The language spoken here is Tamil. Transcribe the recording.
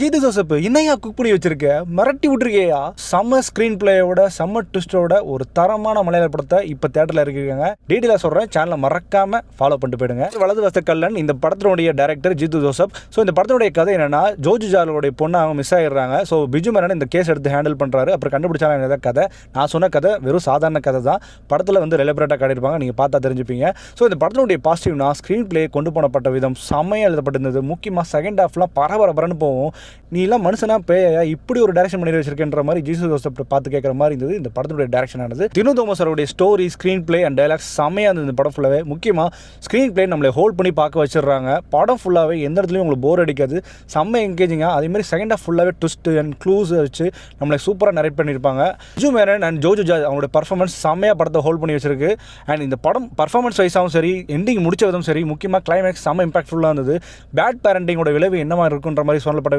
ஜீது ஜோசப் என்னையா குக் பண்ணி வச்சிருக்க, மிரட்டி விட்டுருக்கேயா. செம்ம ஸ்க்ரீன் பிளேயோட செம்ம ட்விஸ்டோட ஒரு தரமான மலையாள படத்தை இப்போ தேட்டரில் இருக்காங்க. டீட்டெயிலாக சொல்கிறேன், சேனலை மறக்காம ஃபாலோ பண்ணிட்டு போயிடுங்க. வலது வசக்கல்லன் இந்த படத்தினுடைய டைரக்டர் ஜீது ஜோசப். ஸோ இந்த படத்தினுடைய கதை என்னன்னா, ஜோஜு ஜாலுடைய பொண்ணு அவங்க மிஸ் ஆகிடுறாங்க. ஸோ பிஜு மேனன் இந்த கேஸ் எடுத்து ஹேண்டில் பண்ணுறாரு. அப்புறம் கண்டுபிடிச்சாங்க கதை. நான் சொன்ன கதை வெறும் சாதாரண கதை தான். படத்தில் வந்து ரெலபரேட்டாக காட்டியிருப்பாங்க, நீங்கள் பார்த்தா தெரிஞ்சுப்பீங்க. ஸோ இந்த படத்தினுடைய பாசிட்டிவ்னா ஸ்க்ரீன் பிளே கொண்டு போனப்பட்ட விதம் செம்மையாக எழுதப்பட்டிருந்தது. முக்கியமாக செகண்ட் ஹாஃப்லாம் பரபரன்னு போகும். நீ எல்லாம் மனுஷனா பேயா இப்படி ஒரு டைரக்ஷன் பண்ணி வச்சிருக்கேன்ற மாதிரி ஜீசஸ் ஜோசப் பார்த்து கேட்குற மாதிரி இருந்தது இந்த படத்துடைய டைரக்ஷன் ஆனது. தினு தோமஸருடைய story, screenplay and dialogues செம்மையாக இருந்தது இந்த படம் ஃபுல்லாகவே. முக்கியமாக ஸ்க்ரீன் பிளே நம்மளை ஹோல்ட் பண்ணி பார்க்க வச்சிடுறாங்க. படம் ஃபுல்லாகவே எந்த இடத்துலையும் உங்களுக்கு போர் அடிக்காது, செம்ம என்கேஜிங்காக. அதேமாதிரி செகண்ட் ஹாஃப் ஃபுல்லாகவே ட்விஸ்ட் அண்ட் க்ளூஸ் வச்சு நம்மளை சூப்பராக நரேட் பண்ணியிருப்பாங்க. பிஜு மேனன் அண்ட் ஜோஜு ஜார்ஜ் அவங்களோட பர்ஃபார்மன்ஸ் செம்மையாக படத்தை ஹோல்ட் பண்ணி வச்சிருக்கு. அண்ட் இந்த படம் பர்ஃபார்மன்ஸ் வைஸாகவும் சரி, எண்டிங் முடிச்சதும் சரி, முக்கியமாக கிளைமேக்ஸ் செம்ம இம்பாக்ட்ஃபுல்லாக இருந்தது. பேட் பேரண்டிங்கோட விளைவு என்னமா இருக்குன்ற மாதிரி சொல்லப்பட்ட